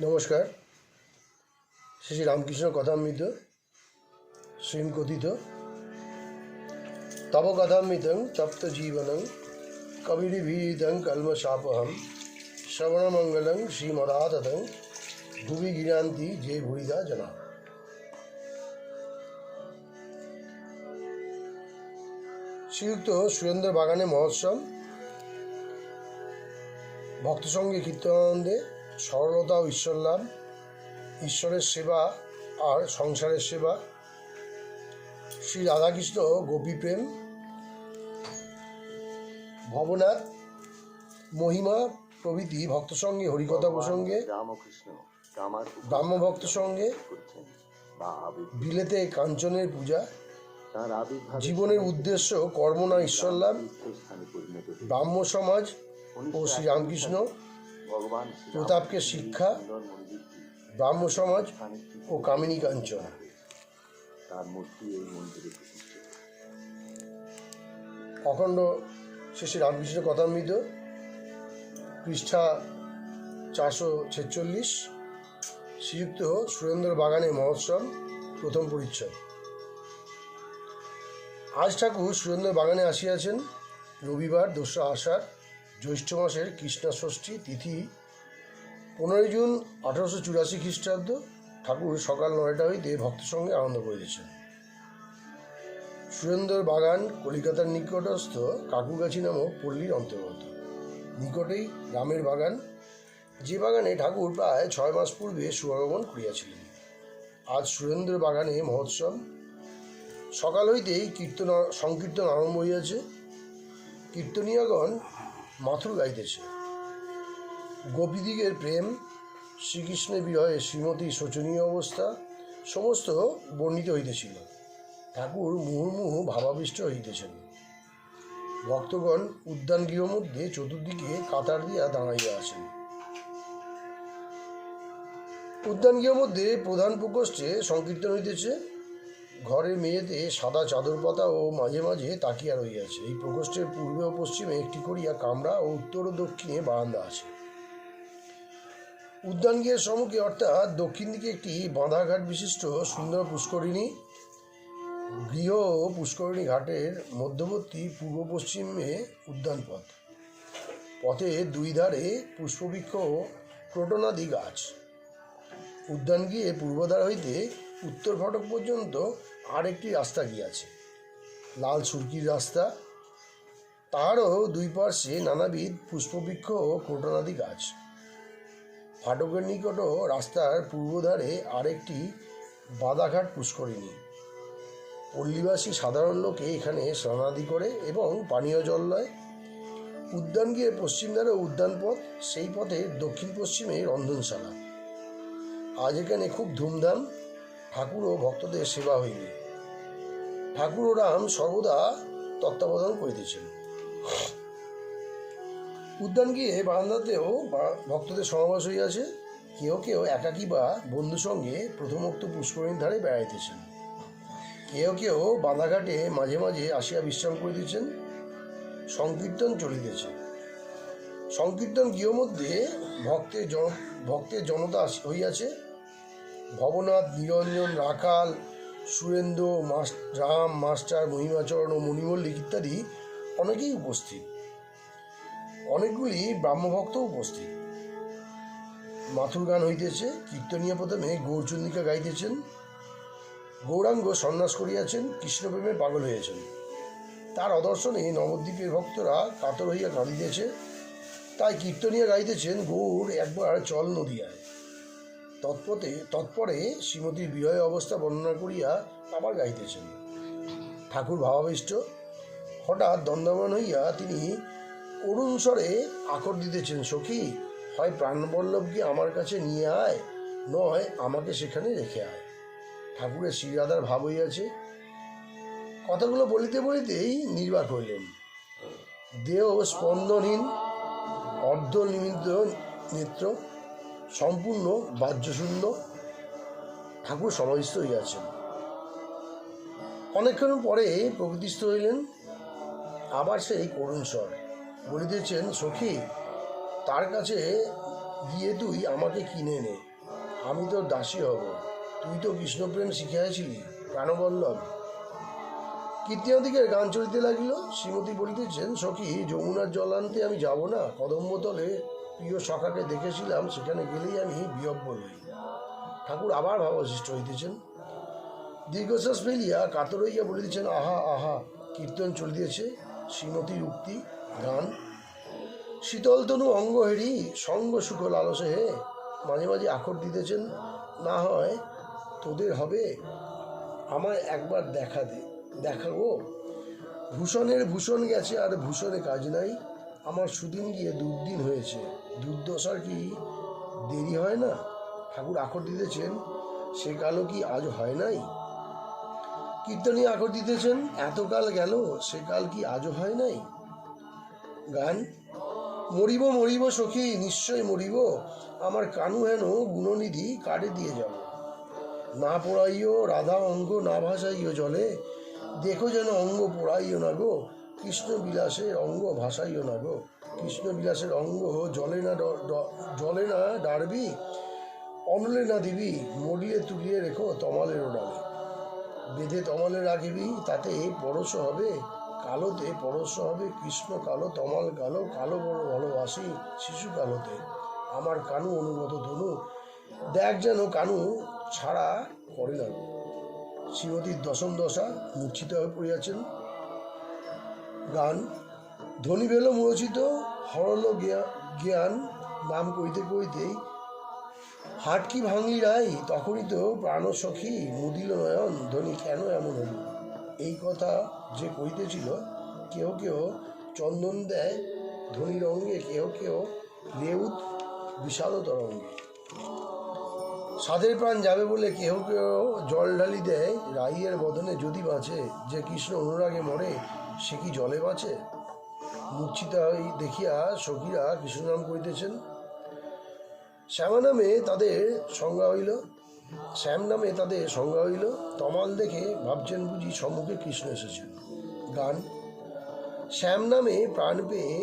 নমস্কার। শ্রী রামকৃষ্ণ কথামৃত শ্রীম কথিত তব কথামৃতং তপ্ত জীবনং কবিরিভীতং কলমশাপহম শ্রবণমঙ্গলং শ্রীমদাততং ভুবি গিরান্তি যে ভূরিদা জনা। শ্রীযুক্ত সুরেন্দ্র বাগানে মহোৎসব, ভক্তসঙ্গে কীর্তনানন্দে সরলতা ও ঈশ্বর লাভ, ঈশ্বরের সেবা আর সংসারের সেবা, শ্রী রাধাকৃষ্ণ গোপীপ্রেম, ভবনাথ মহিমা প্রভৃতি ভক্তসঙ্গে হরিকথা প্রসঙ্গে, ব্রাহ্মভক্ত সঙ্গে বিলেতে কাঞ্চনের পূজা, জীবনের উদ্দেশ্য কর্ম না ঈশ্বর লাভ, ব্রাহ্ম সমাজ ও শ্রীরামকৃষ্ণ, প্রতাপকে শিক্ষা, ব্রাহ্ম সমাজ ও কামিনী কাঞ্চন। অখণ্ড শ্রী রামকৃষ্ণ কথামৃত, পৃষ্ঠা 446, শ্রীযুক্ত সুরেন্দ্র বাগানে মহোৎসব, প্রথম পরিচ্ছদ। আজ ঠাকুর সুরেন্দ্র বাগানে আসিয়াছেন। রবিবার 2রা আষাঢ়, জ্যৈষ্ঠ মাসের কৃষ্ণা ষষ্ঠী তিথি 15 জুন 1884 খ্রিস্টাব্দ। ঠাকুর সকাল 9টা হইতে ভক্তের সঙ্গে আনন্দ করিতেছেন। সুরেন্দ্র বাগান কলিকাতার নিকটস্থ কাকুগাছি নামক পল্লীর অন্তর্গত। নিকটেই রামের বাগান, যে বাগানে ঠাকুর প্রায় 6 মাস পূর্বে শুভাগমন করিয়াছিলেন। আজ সুরেন্দ্র বাগানে মহোৎসব। সকাল হইতেই সংকীর্তন আরম্ভ হইয়াছে। কীর্তনীয়গণ মাথুর গাইতেছে। গোপীদিগের প্রেম, শ্রীকৃষ্ণের বিরহে শ্রীমতীর শোচনীয় অবস্থা সমস্ত বর্ণিত হইতেছিল। ঠাকুর মুহুর্মুহু ভাবাবিষ্ট হইতেছেন। ভক্তগণ উদ্যান গৃহ মধ্যে চতুর্দিকে কাতার দিয়া দাঁড়াইয়া আছেন। উদ্যান গৃহ মধ্যে প্রধান প্রকোষ্ঠে সংকীর্তন হইতেছে। ঘরের মেঝেতে সাদা চাদর পাতা ও মাঝে মাঝে তাকিয়া রহিয়াছে। এই প্রকোষ্ঠের পূর্বে ও পশ্চিমে একটি করিয়া কামরা ও উত্তর ও দক্ষিণে বারান্দা আছে। উদ্যান গৃহের সম্মুখে অর্থাৎ দক্ষিণ দিকে একটি বাঁধাঘাট বিশিষ্ট সুন্দর পুষ্করিণী। গৃহ ও পুষ্করিণী ঘাটের মধ্যবর্তী পূর্ব পশ্চিমে উদ্যান পথ। পথে দুই ধারে পুষ্পবৃক্ষ ও ক্রোটনাদি গাছ। উদ্যান গিয়ে পূর্বদ্বার হইতে উত্তর ফটক পর্যন্ত আর একটি রাস্তা গিয়াছে, লাল সুরকির রাস্তা। তাহারও দুই পার্শ্বে নানাবিধ পুষ্পবৃক্ষ ও ক্রোটনাদি গাছ। ফাটকের নিকট রাস্তার পূর্বধারে আরেকটি বাঁধাঘাট পুষ্করিণী। পল্লীবাসী সাধারণ লোকে এখানে স্নানাদি করে এবং পানীয় জল লয়। উদ্যান গিয়ে পশ্চিম ধারে উদ্যান পথ, সেই পথের দক্ষিণ পশ্চিমে রন্ধনশালা। আজ এখানে খুব ধুমধাম। ঠাকুর ও ভক্তদের সেবা হইবে। ঠাকুর ও রাম সর্বদা তত্ত্বাবধান করিতেছেন। উদ্যান গিয়ে বারান্দাতেও ভক্তদের সমাবেশ হইয়াছে। কেউ কেউ একাকী বা বন্ধু সঙ্গে প্রথমোক্ত পুষ্করিণীর ধারে বেড়াইতেছেন। কেউ কেউ বাঁধাঘাটে মাঝে মাঝে আসিয়া বিশ্রাম করিতেছেন। সংকীর্তন চলিতেছে। সংকীর্তন গৃহ মধ্যে ভক্তের জনতা হইয়াছে। ভবনাথ, নিরঞ্জন, রাখাল, সুরেন্দ্র, রাম মাস্টার, মহিমাচরণ ও মণিমল্লিক ইত্যাদি অনেকেই উপস্থিত। অনেকগুলি ব্রাহ্মভক্ত উপস্থিত। মাথুর গান হইতেছে। কীর্তনীয় প্রথমে গৌরচন্দ্রিকা গাইতেছেন। গৌরাঙ্গ সন্ন্যাস করিয়াছেন, কৃষ্ণপ্রেমে পাগল হইয়াছেন। তার অদর্শনে নবদ্বীপের ভক্তরা কাতর হইয়া কাঁদিতেছে। তাই কীর্তনীয় গাইতেছেন, গৌর একবার চল নদিয়ায়। তৎপরে শ্রীমতীর বিরহ অবস্থা বর্ণনা করিয়া আবার গাইতেছেন। ঠাকুর ভাবাবিষ্ট। হঠাৎ দণ্ডায়মান হইয়া তিনি করুণ স্বরে আকর দিতেছেন, সখী, হয় প্রাণবল্লভকে আমার কাছে নিয়ে আয়, নয় আমাকে সেখানে রেখে আয়। ঠাকুরের শ্রীরাধার ভাব হইয়াছে। কথাগুলো বলিতে বলিতেই নির্বাক হইলেন। দেহ স্পন্দনহীন, অর্ধনিমিত নেত্র, সম্পূর্ণ বাহ্যশূন্য। ঠাকুর সমাধিস্থ হইয়াছেন। অনেকক্ষণ পরে প্রকৃতিস্থ হইলেন। আবার সেই করুণ স্বর বলিতেছেন, সখী, তার কাছে গিয়ে তুই আমাকে কিনে নে, আমি তোর দাসী হব। তুই তো কৃষ্ণপ্রেম শিখিয়াছিলি প্রাণবল্লভ। কীর্তনদিকের গান চলিতে লাগিল। শ্রীমতী বলিতেছেন, সখী, যমুনার জল আনতে আমি যাব না। কদম্বতলে প্রিয় সখাকে দেখেছিলাম, সেখানে গেলেই আমি বিহ্বল হই। ঠাকুর আবার ভাবাবিষ্ট হইতেছেন। দীর্ঘশ্বাস ফেলিয়া কাতর হইয়া বলিতেছেন, আহা আহা। কীর্তন চলিতেছে। শ্রীমতীর উক্তি গান। শীতল তনু অঙ্গ হেরি সঙ্গ সুখ লালসে হে। মাঝে মাঝে আখর দিতেছেন, না হয় তোদের হবে, আমায় একবার দেখা গো। ভূষণের ভূষণ গেছে, আর ভূষণে কাজ নাই। আমার সুদিন গিয়ে দুর্দিন হয়েছে, দুর্দশার কি দেরি হয় না? ঠাকুর আখর দিতেছেন, সে কালও কি আজ হয় নাই? কীর্তনী আখর দিতেছেন, এতকাল গেল, সে কাল কি আজও হয় নাই? গান। মরিব মরিব সখী, নিশ্চয় মরিব, আমার কানু হেন গুণনিধি কাটে দিয়ে যাব। না পোড়াইও রাধা অঙ্গ, না ভাসাইও জলে, দেখো যেন অঙ্গ পোড়াইও না গো, কৃষ্ণ বিলাসের অঙ্গ ভাসাইও না গো। কৃষ্ণ বিলাসের অঙ্গ জলে না ডারবি, অনলে না দিবি, মরিলে তুলিয়ে রেখো তমালের ডালে। বেঁধে তমালে রাখিবি, তাতে পরশ হবে, কালোতে পরশ হবে। কৃষ্ণ কালো, তমাল কালো, কালো বড় ভালোবাসি শিশু কালোতে। আমার কানু অনুগত তনু, দেখ যেন কানু ছাড়া করে না। শ্রীমতীর দশম দশা, মূর্ছিত হয়ে পড়িয়াছেন। গান। ধ্বনি বেল মুরচিত, হরল জ্ঞান, নাম কইতে কইতেই হাট কি ভাঙলি রাই, তখনই তো প্রাণ সখী মুদিল নয়ন, ধ্বনি কেন এমন হল? এই কথা যে কইতেছিল, কেহ কেহ চন্দন দেয় ধ্বনির অঙ্গে, কেহ কেহ লেউত বিশাল তরঙ্গে। সাধের প্রাণ যাবে বলে কেহ কেহ জল ঢালি দেয় রাইয়ের বদনে, যদি বাঁচে যে কৃষ্ণ অনুরাগে মরে, সে কি জলে বাঁচে? মূর্ছিত দেখিয়া সখীরা কৃষ্ণ নাম করিতেছেন। শ্যাম নামে তাদের সংজ্ঞা হইল। তমাল দেখে ভাবছেন বুঝি সম্মুখে কৃষ্ণ এসেছেন। গান। শ্যাম নামে প্রাণ পেয়ে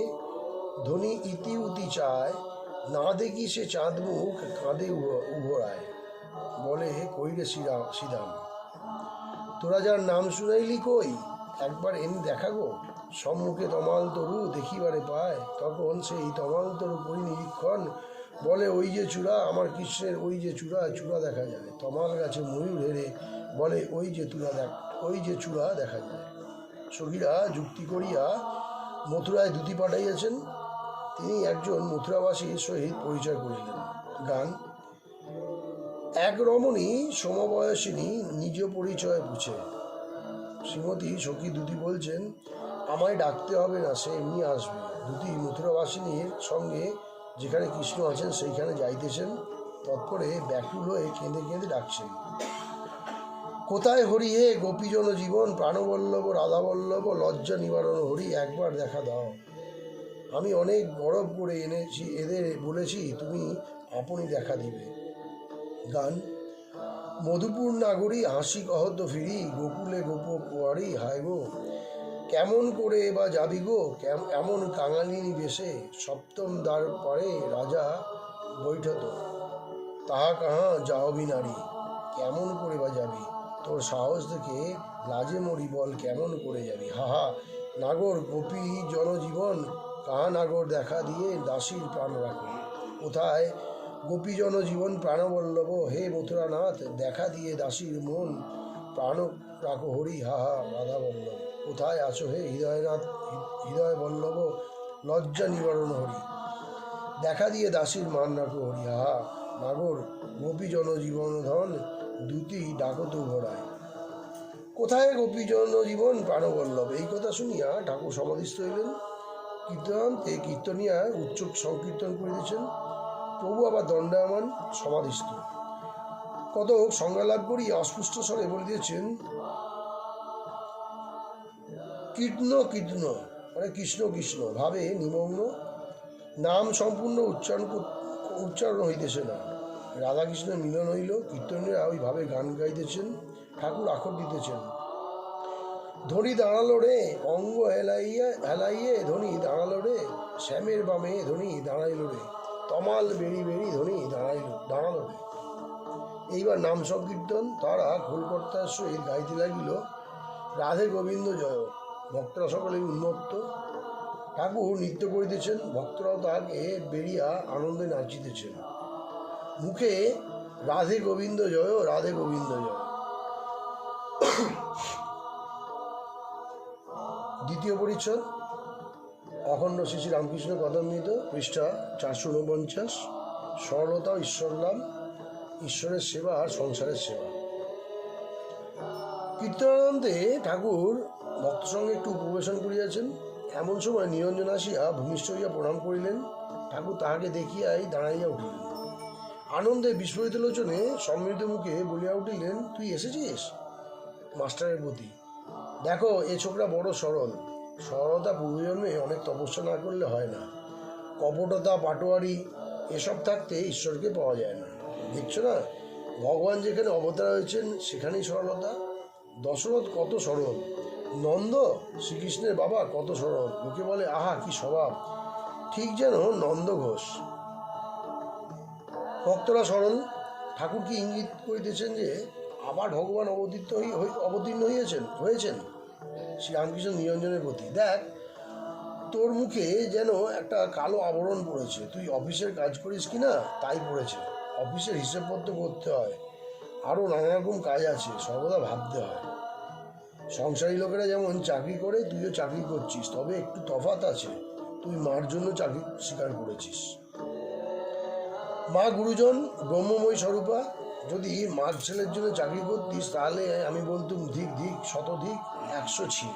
ধ্বনি ইতি উতি চায়, না দেখি সে চাঁদ মুখ কাঁদে উভরায়, বলে কই রে শ্রীরাম, তোরা যার নাম শুনাইলি কই, একবার এনে দেখা গো। সম্মুখে তমাল তরু দেখিবারে পায়, তখন সেই তমাল তরু পরিনিরীক্ষণ, বলে ওই যে চূড়া, আমার কৃষ্ণের ওই যে চূড়া, চূড়া দেখা যায়। তমাল গাছে ময়ূর হেরে, বলে ওই যে চূড়া দেখা যায়। সখীরা যুক্তি করিয়া মথুরায় দূতি পাঠাইয়াছেন। তিনি একজন মথুরাবাসীর সহিত পরিচয় করিলেন। গান। এক রমণী সমবয়সিনী নিজ পরিচয় পুছে। শ্রীমতী সখী দূতি বলছেন, আমায় ডাকতে হবে না, সে এমনি আসবে। দূতি মথুরাবাসিনীর সঙ্গে যেখানে কৃষ্ণ আছেন সেইখানে যাইতেছেন। তৎপরে ব্যাকুল হয়ে কেঁদে কেঁদে ডাকছেন, কোথায় হরি হে গোপীজন জীবন, প্রাণবল্লভ রাধাবল্লভ, লজ্জা নিবারণ হরি, একবার দেখা দাও। আমি অনেক বরফ করে এনেছি, এদের বলেছি তুমি আপনি দেখা দিবে। গান। মধুপুর নাগরী হাসি কহত ফিরি, গোকুলে গোপ কুয়ারি, হায় গো কেমন করে বা যাবি গো, এমন কাঙালিনী বেশে, সপ্তম দ্বার পরে রাজা বৈঠত, তাহা কাহা যাওবি নারী, কেমন করে বা যাবি, তোর সাহস দেখে লাজে মরি, বল কেমন করে যাবি। হাহা নাগর গোপী জনজীবন, কাহা নাগর দেখা দিয়ে দাসীর প্রাণ রাখো। কোথায় গোপী জনজীবন প্রাণবল্লভ, হে মথুরানাথ, দেখা দিয়ে দাসীর মন প্রাণ রাখো হরি, হাহা রাধা বল্লভ। কোথায় আছো হে হৃদয়নাথ, হৃদয় বল্লভ, লজ্জা নিবারণ হরি, দেখা দিয়ে দাসীর মান রাখো হরি, হাহা নাগর গোপী জনজীবন ধন, দ্যুতি ডাকত ঘোড়ায়। কোথায় গোপী জনজীবন প্রাণবল্লভ। এই কথা শুনিয়া ঠাকুর সমাধিস্থ হইলেন। কীর্তনিয়া উচ্চ সংকীর্তন করিতেছেন। প্রভু আবার দণ্ডায়মান সমাধিস্থ। কতক সংজ্ঞা লাভ করিয়া অস্পষ্ট স্বরে বলিতেছেন, কীর্তন কীর্তন মানে কৃষ্ণ কৃষ্ণ ভাবে নিমগ্ন, নাম সম্পূর্ণ উচ্চারণ হইতেছে না। রাধাকৃষ্ণের মিলন হইল। কীর্তনীরা ওইভাবে গান গাইতেছেন। ঠাকুর আখর দিতেছেন, ধনী দাঁড়ালো রে, অঙ্গ হেলাইয়ে ধনী দাঁড়ালো রে, শ্যামের বামে ধনী দাঁড়াইল রে, তমাল বেরি বেরি ধ্বনি দাঁড়ালো রে। এইবার নাম সংকীর্তন তারা খোলকর্তার সহিত গাইতে লাগিল রাধে গোবিন্দ জয়। ভক্তরা সকলেই উন্মত্ত। ঠাকুর নৃত্য করিতেছেন, ভক্তরাও তাহাকে বেরিয়া আনন্দে নাচিতেছেন, মুখে রাধে গোবিন্দ জয়, রাধে গোবিন্দ জয়। দ্বিতীয় পরিচ্ছদ অখণ্ড শ্রী শ্রী রামকৃষ্ণ কথামৃত, পৃষ্ঠা 449। সরলতা ও ঈশ্বর লাভ, ঈশ্বরের সেবা আর সংসারের সেবা। কীর্তনানন্দে ঠাকুর ভক্ত সঙ্গে একটু উপবেশন করিয়াছেন। এমন সময় নিরঞ্জন আসিয়া ভূমিষ্ঠ হইয়া প্রণাম করিলেন। ঠাকুর তাহাকে দেখিয়াই দাঁড়াইয়া উঠিলেন। আনন্দে বিস্ফোরিত লোচনে সমৃদ্ধ মুখে বলিয়া উঠিলেন, তুই এসেছিস? মাস্টারের প্রতি, দেখো এ ছোকরা বড় সরল। সরলতা পূর্বজন্মে অনেক তপস্যা না করলে হয় না। কপটতা, পাটোয়ারি এসব থাকতে ঈশ্বরকে পাওয়া যায় না। দেখছো না, ভগবান যেখানে অবতার হয়েছেন সেখানেই সরলতা। দশরথ কত সরল, নন্দ শ্রীকৃষ্ণের বাবা কত সরল। লোকে বলে আহা কি স্বভাব, ঠিক যেন নন্দ ঘোষ। ভক্তরা সরল। ঠাকুর কি ইঙ্গিত করিতেছেন যে আবার ভগবান অবতীর্ণ হয়েছেন? শ্রী রামকৃষ্ণ নিরঞ্জনের প্রতি, দেখ তোর মুখে যেন একটা কালো আবরণ পড়েছে। তুই অফিসের কাজ করিস কি না তাই পড়েছে। অফিসের হিসেবপত্র করতে হয়, আরও নানা রকম কাজ আছে, সর্বদা ভাবতে হয়। সংসারী লোকেরা যেমন চাকরি করে, তুইও চাকরি করছিস, তবে একটু তফাৎ আছে। তুই মার জন্য চাকরি স্বীকার করেছিস। মা গুরুজন, ব্রহ্মময়ী স্বরূপা। যদি মার ছেলের জন্য চাকরি করতিস তাহলে আমি বলতুম ধিক ধিক, শতধিক, 100 ছি।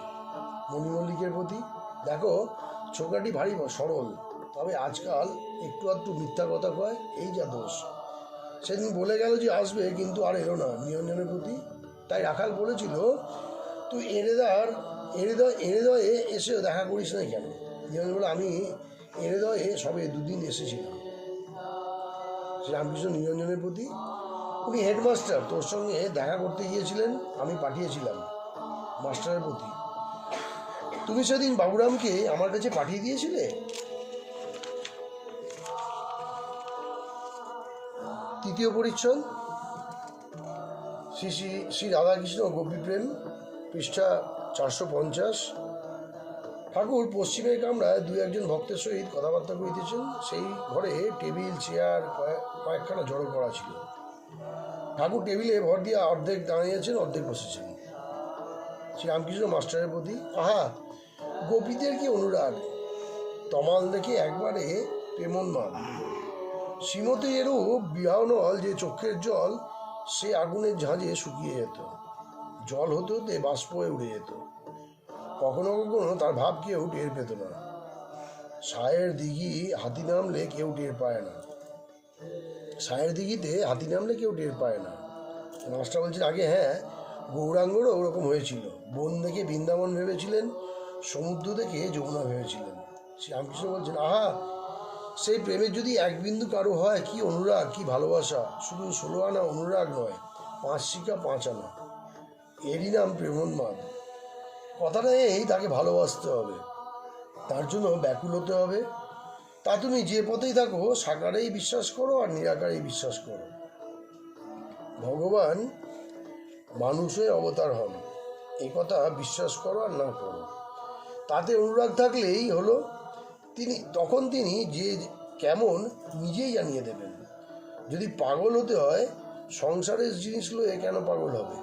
মণিমল্লিকের প্রতি, দেখো ছোকরাটি ভারী সরল, তবে আজকাল একটু আধটু মিথ্যা কথা কয়, এই যা দোষ। সেদিন বলে গেল যে আসবে, কিন্তু আর এলো না। নিরঞ্জনের প্রতি, তাই রাখাল বলেছিল তুই এড়েদয়ে এসে দেখা করিস না কেন? নিরঞ্জন বলে, আমি এড়েদয়ে সবে 2 দিন এসেছিলাম। শ্রীরামকৃষ্ণ নিরঞ্জনের প্রতি, উনি হেডমাস্টার, তোর সঙ্গে দেখা করতে গিয়েছিলেন, আমি পাঠিয়েছিলাম। মাস্টারের প্রতি, তুমি সেদিন বাবুরামকে আমার কাছে পাঠিয়ে দিয়েছিলে? তৃতীয় পরিচ্ছদ শ্রী শ্রী শ্রী রাধাকৃষ্ণ গোপীপ্রেম, পৃষ্ঠা 450। ঠাকুর পশ্চিমের কামরায় 2-1 ভক্তের সহিত কথাবার্তা করিতেছেন। সেই ঘরে টেবিল, চেয়ার কয়েকখানা জড়ো করা ছিল। ঠাকুর টেবিলে ভর দিয়া অর্ধেক দাঁড়িয়েছেন, অর্ধেক বসেছেন। শ্রী রামকৃষ্ণ মাস্টারের প্রতি, আহা গোপীদের কি অনুরাগ, তমাল দেখে একবারে প্রেমোন্মাদ। শ্রীমতী এরূপ বিবাহনল যে চক্ষের জল সে আগুনের ঝাঁঝে শুকিয়ে যেত, জল হতে হতে বাষ্প হয়ে উড়ে যেত। কখনো কখনো তার ভাব কেউ টের পেত না। সায়ের দিঘি হাতি নামলে কেউ টের পায় না, সায়ের দিঘিতে হাতি নামলে কেউ টের পায় না। মাস্টার বলছেন, আগে হ্যাঁ, গৌরাঙ্গরও ওরকম হয়েছিল। বন দেখে বৃন্দাবন ভেবেছিলেন, সমুদ্র দেখে যমুনা ভেবেছিলেন। শ্রীরামকৃষ্ণ বলছেন, আহা সেই প্রেমের যদি 1 বিন্দু কারো হয়, কি অনুরাগ, কি ভালোবাসা! শুধু 16 আনা অনুরাগ নয়, 5 শিকা 5 আনা। এরই নাম প্রেমোন্মাদ। কথাটা এই, তাকে ভালোবাসতে হবে, তার জন্য ব্যাকুল হতে হবে। তা তুমি যে পথেই থাকো, সাকারেই বিশ্বাস করো আর নিরাকারেই বিশ্বাস করো। ভগবান মানুষের অবতার হন, এই কথা বিশ্বাস করো আর না করো, তাতে অনুরাগ থাকলেই হলো। তখন তিনি যে কেমন নিজেই জানিয়ে দেবেন। যদি পাগল হতে হয়, সংসারের জিনিসগুলো কেন পাগল হবে?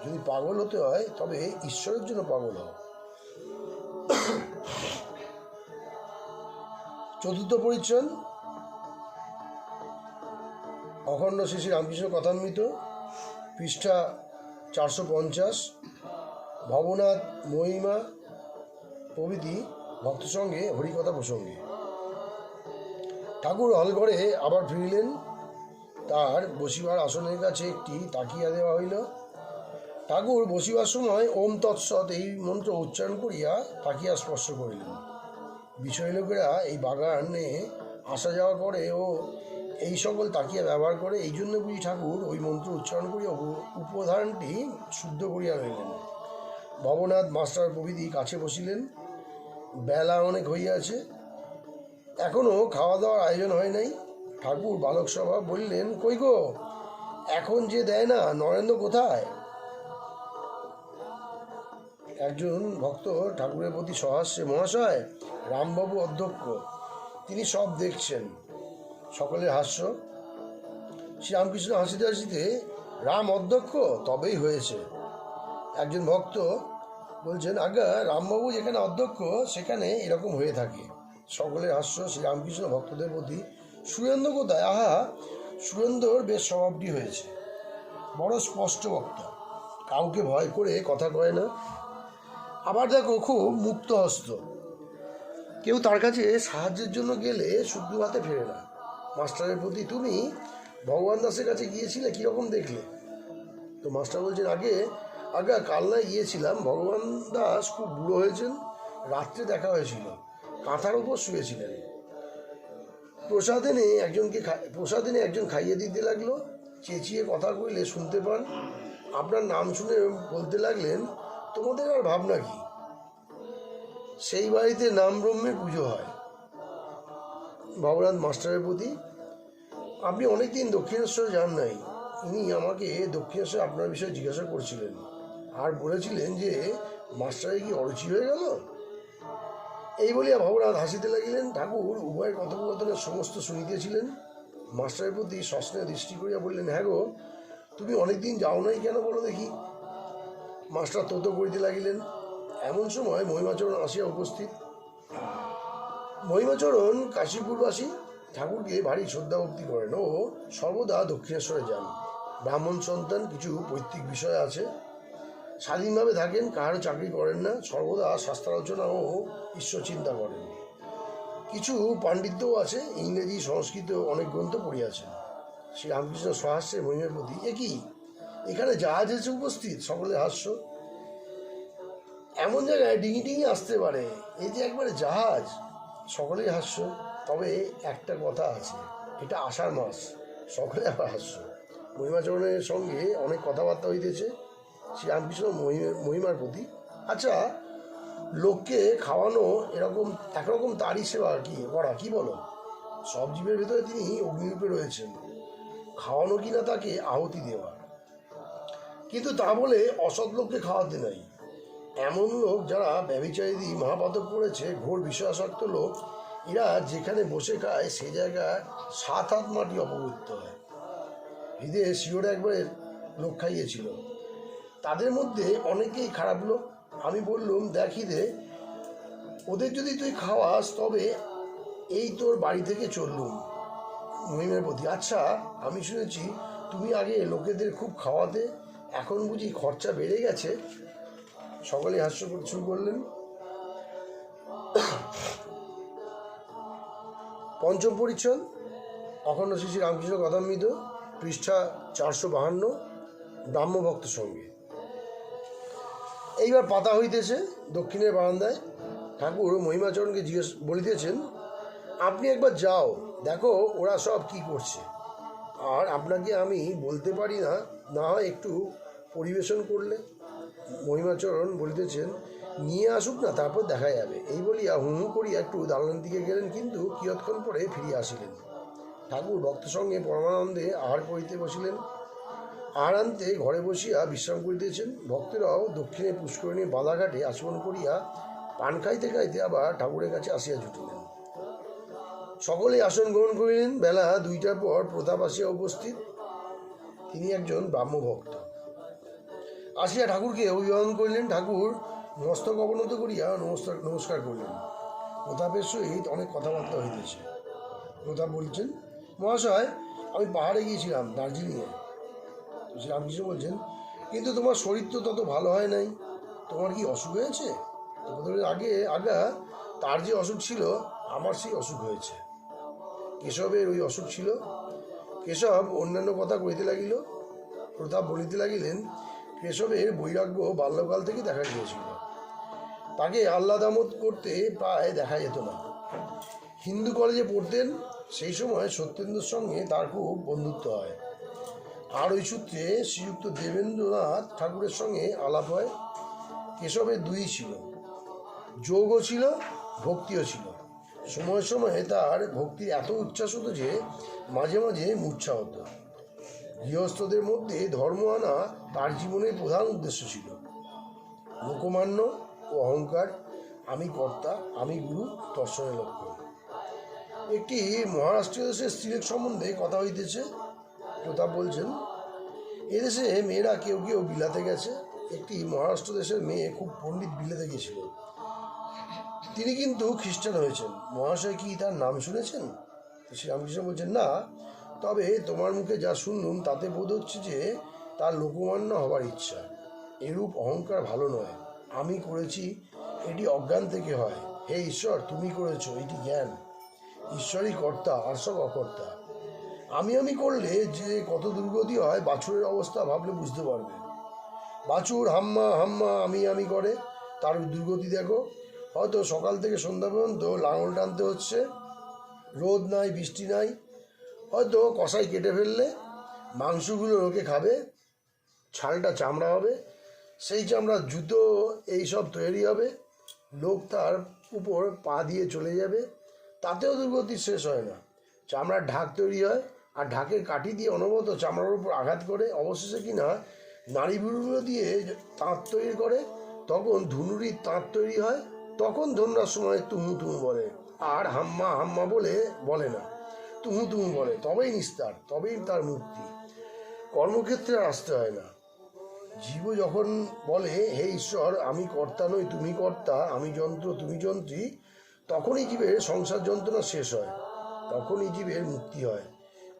যদি পাগল হতে হয় তবে ঈশ্বরের জন্য পাগল হও। চতুর্থ পরিচ্ছদ অখণ্ড শ্রী শ্রী রামকৃষ্ণ কথামৃত, পৃষ্ঠা 450। ভবনাথ, মহিমা প্রভৃতি ভক্ত সঙ্গে হরিকথা প্রসঙ্গে। ঠাকুর হলঘরে আবার ফিরিলেন। তার বসিবার আসনের কাছে একটি তাকিয়া দেওয়া হইল। ঠাকুর বসিবার সময় ওম তৎসৎ এই মন্ত্র উচ্চারণ করিয়া তাকিয়া স্পর্শ করিলেন। বিষয় লোকেরা এই বাগানে আসা যাওয়া করে ও এই সকল তাকিয়া ব্যবহার করে, এই জন্য বুঝি ঠাকুর ওই মন্ত্র উচ্চারণ করিয়া উপধারণটি শুদ্ধ করিয়া রইলেন। ভবনাথ, মাস্টার প্রভৃতি কাছে বসিলেন। বেলা অনেক হইয়াছে, এখনও খাওয়া দাওয়ার আয়োজন হয় নাই। ঠাকুর বালক সভা বললেন, কই গো, এখন যে দেয় না, নরেন্দ্র কোথায়? একজন ভক্ত ঠাকুরের প্রতি সহাস্যে, মহাশয়, রামবাবু অধ্যক্ষ, তিনি সব দেখছেন। সকলের হাস্য। শ্রীরামকৃষ্ণ হাসিতে হাসিতে, রাম অধ্যক্ষ? তবেই হয়েছে। একজন ভক্ত বলছেন, আজ্ঞা, রামবাবু যেখানে অধ্যক্ষ সেখানে এরকম হয়ে থাকে। সকলের হাস্য। শ্রীরামকৃষ্ণ ভক্তদের প্রতি, সুরেন্দ্র কোথায়? আহা, সুরেন্দ্রর বেশ স্বভাবটি হয়েছে, বড় স্পষ্ট বক্তা, কাউকে ভয় করে কথা কয় না। আবার দেখো, খুব মুক্ত হস্ত, কেউ তার কাছে সাহায্যের জন্য গেলে শুদ্ধ হাতে ফেরে না। মাস্টারের প্রতি, তুমি ভগবান দাসের কাছে গিয়েছিলে, কীরকম দেখলে? তো মাস্টার বলছেন, আগে কালনায় গিয়েছিলাম, ভগবান দাস খুব বুড়ো হয়েছেন, রাত্রে দেখা হয়েছিল, কাঁথার উপর শুয়েছিলেন। প্রসাদিনে একজন খাইয়ে দিতে লাগলো, চেঁচিয়ে কথা কইলে শুনতে পান। আপনার নাম শুনে বলতে লাগলেন, তোমাদের আর ভাবনা কি? সেই বাড়িতে নাম ব্রহ্মের পুজো হয়। ভগবান মাস্টারের প্রতি, আপনি অনেকদিন দক্ষিণেশ্বর যান নাই, ইনি আমাকে দক্ষিণেশ্বর আপনার বিষয়ে জিজ্ঞাসা করছিলেন, আর বলেছিলেন যে মাস্টারে কি অরুচি হয়ে গেল? এই বলিয়া ভবনাথ হাসিতে লাগিলেন। ঠাকুর উভয়ের কথোপকথনের সমস্ত শুনিতেছিলেন। মাস্টারের প্রতি সস্নেহ দৃষ্টি করিয়া বললেন, হ্যাঁ গো, তুমি অনেকদিন যাও নাই কেন, বলো দেখি? মাস্টার তোতো করিতে লাগিলেন। এমন সময় মহিমাচরণ আসিয়া উপস্থিত। মহিমাচরণ কাশীপুরবাসী, ঠাকুরকে ভারী শ্রদ্ধা ভক্তি করেন ও সর্বদা দক্ষিণেশ্বরে যান। ব্রাহ্মণ সন্তান, কিছু পৈতৃক বিষয় আছে, স্বাধীনভাবে থাকেন, কাহারও চাকরি করেন না, সর্বদা শাস্ত্রালোচনা ও ঈশ্বর চিন্তা করেন। কিছু পাণ্ডিত্যও আছে, ইংরেজি সংস্কৃত অনেক গ্রন্থ পড়িয়াছেন। শ্রী রামকৃষ্ণ সহাস্যে মহিমের প্রতি, এ কি, এখানে জাহাজ এসে উপস্থিত? সকলে হাস্য। এমন জায়গায় ডিঙি ডিঙি আসতে পারে, এই যে একবারে জাহাজ। সকলেই হাস্য। তবে একটা কথা আছে, এটা আষাঢ় মাস। সকলে আবার হাস্য। মহিমাচরণের সঙ্গে অনেক কথাবার্তা হইতেছে শ্রীরামকৃষ্ণ মহিমার প্রতি। আচ্ছা, লোককে খাওয়ানো একরকম তারই সেবা করা, কি বলো? সব জীবের ভেতরে তিনি অগ্নিরূপে রয়েছেন, খাওয়ানো কিনা তাকে আহুতি দেওয়া, কিন্তু তা বলে অসৎ লোককে খাওয়াতে নাই। এমন লোক যারা ব্যভিচারী মহাপাতক করেছে, ঘোর বিষয়াসক্ত লোক, এরা যেখানে বসে খায় সে জায়গায় 7 হাত মাটি অপবিত্র হয়। হৃদয়ে শিওরে একবার লোক খাইয়েছিল, তাদের মধ্যে অনেকেই খারাপ লোক। আমি বললুম, দেখি দে, ওদের যদি তুই খাওয়াস তবে এই তোর বাড়ি থেকে চললুম। মহিমের প্রতি, আচ্ছা, আমি শুনেছি তুমি আগে লোকেদের খুব খাওয়াতে, এখন বুঝি খরচা বেড়ে গেছে? সকলে হাস্য শুরু করলেন। পঞ্চম পরিচ্ছদ, অখণ্ড শ্রী শ্রী রামকৃষ্ণ কথামৃত, পৃষ্ঠা 452, ব্রাহ্মভক্ত সঙ্গে। এইবার পাতা হইতেছে দক্ষিণের বারান্দায়। ঠাকুর মহিমাচরণকে বলিতেছেন, আপনি একবার যাও, দেখো ওরা সব কি করছে, আর আপনাকে আমি বলতে পারি না, না হয় একটু পরিবেশন করলে। মহিমাচরণ বলিতেছেন, নিয়ে আসুক না, তারপর দেখা যাবে। এই বলিয়া হু হু করিয়া একটু দালানের দিকে গেলেন, কিন্তু কিয়ৎক্ষণ পরে ফিরিয়া আসিলেন। ঠাকুর ভক্ত সঙ্গে পরমানন্দে আহার করিতে বসিলেন। আহারান্তে ঘরে বসিয়া বিশ্রাম করিতেছেন। ভক্তেরাও দক্ষিণে পুষ্করিণীর বাঁধাঘাটে আচমন করিয়া পান খাইতে খাইতে আবার ঠাকুরের কাছে আসিয়া জুটিলেন। সকলে আসন গ্রহণ করিলেন। বেলা 2টার পর প্রতাপ আসিয়া উপস্থিত। তিনি একজন ব্রাহ্মভক্ত। আসিয়া ঠাকুরকে অভিবাদন করিলেন। ঠাকুর মস্তক অবনত করিয়া নমস্কার করলেন। প্রতাপের সহিত অনেক কথাবার্তা হইতেছে। প্রতাপ বলছেন, মহাশয়, আমি পাহাড়ে গিয়েছিলাম, দার্জিলিংয়ে। শ্রীরামকৃষ্ণ বলছেন, কিন্তু তোমার শরীর তো তত ভালো হয় নাই, তোমার কি অসুখ হয়েছে? আগা তার যে অসুখ ছিল, আমার সেই অসুখ হয়েছে। কেশবের ওই অসুখ ছিল। কেশব অন্যান্য কথা কইতে লাগিল। প্রতাপ বলিতে লাগিলেন, কেশবের বৈরাগ্য বাল্যকাল থেকে দেখা গিয়েছিল। তাকে আহ্লাদামোদ করতে প্রায় দেখা যেত না। হিন্দু কলেজে পড়তেন, সেই সময় সত্যেন্দ্রর সঙ্গে তার খুব বন্ধুত্ব হয়, আর ওই সূত্রে শ্রীযুক্ত দেবেন্দ্রনাথ ঠাকুরের সঙ্গে আলাপ হয়। কেশবের দুই ছিল, যোগও ছিল, ভক্তিও ছিল। সময়ে সময়ে তার ভক্তির এত উচ্ছ্বাস হতো যে মাঝে মাঝে মূর্ছা হতো। গৃহস্থদের মধ্যে ধর্ম আনা তার জীবনের প্রধান উদ্দেশ্য ছিল। লোকমান্য ও অহংকার, আমি কর্তা, আমি গুরু, দর্শনের লক্ষ্য। একটি মহারাষ্ট্রীয় দেশের স্ত্রীর সম্বন্ধে কথা হইতেছে। প্রতাপ বলছেন, এদেশে মেয়েরা কেউ কেউ বিলাতে গেছে। একটি মহারাষ্ট্র দেশের মেয়ে খুব পণ্ডিত বিলাতে গিয়েছিল। তিনি কিন্তু খ্রিস্টান হয়েছেন। মহাশয় কি তার নাম শুনেছেন? শ্রীরামকৃষ্ণ বলছেন, না, তবে তোমার মুখে যা শুনলুম তাতে বোধ হচ্ছে যে তার লোকমান্য হবার ইচ্ছা। এরূপ অহংকার ভালো নয়। আমি করেছি, এটি অজ্ঞান থেকে হয়। হে ঈশ্বর, তুমি করেছো, এটি জ্ঞান। ঈশ্বরই কর্তা, আর সব অকর্তা। আমি করলে যে কত দুর্গতি হয় বাছুরের অবস্থা ভাবলে বুঝতে পারবে। বাছুর হাম্মা হাম্মা আমি করে, তার দুর্গতি দেখো। হয়তো সকাল থেকে সন্ধ্যা পর্যন্ত লাঙল টানতে হচ্ছে, রোদ নাই, বৃষ্টি নাই। হয়তো কষাই কেটে ফেললে মাংসগুলো লোকে খাবে, ছালটা চামড়া হবে, সেই চামড়ার জুতো এইসব তৈরি হবে, লোক তার উপর পা দিয়ে চলে যাবে, তাতেও দুর্গতি শেষ হয় না। চামড়ার ঢাক তৈরি হয়, আর ঢাকের কাঠি দিয়ে অনবরত চামড়ার উপর আঘাত করে অবশেষে কিনা নাড়ি ভুড়িগুলো দিয়ে তাঁত তৈরি করে, তখন ধুনুরির তাঁত তৈরি হয়। তখন ধন্যার সময় তুমু তুমু বলে, আর হাম্মা হাম্মা বলে না, তুমু তুমু বলে, তবেই নিস্তার, তবেই তার মুক্তি। কর্মক্ষেত্রে আর আসতে হয় না। জীব যখন বলে, হে ঈশ্বর, আমি কর্তা নই, তুমি কর্তা, আমি যন্ত্র, তুমি যন্ত্রী, তখনই জীবের সংসার যন্ত্রণা শেষ হয়, তখনই জীবের মুক্তি হয়,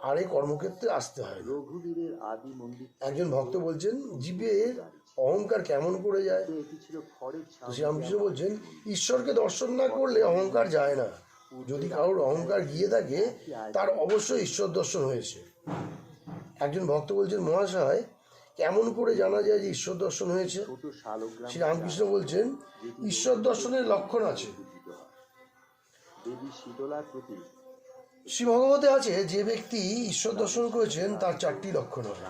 আর এই কর্মক্ষেত্রে আসতে হয়। একজন ভক্ত বলছেন, জীবের অহংকার কেমন করে যায়? তো শ্রীরামকৃষ্ণ বলছেন, ঈশ্বরকে দর্শন না করলে অহংকার যায় না। যদি কারোর অহংকার গিয়ে থাকে, তার অবশ্যই ঈশ্বর দর্শন হয়েছে। একজন ভক্ত বলছেন, মহাশয়, কেমন করে জানা যায় যে ঈশ্বর দর্শন হয়েছে? শ্রীরামকৃষ্ণ বলছেন, ঈশ্বর দর্শনের লক্ষণ আছে। শ্রী ভগবতে আছে, যে ব্যক্তি ঈশ্বর দর্শন করেছেন তার 4টি লক্ষণ হয়।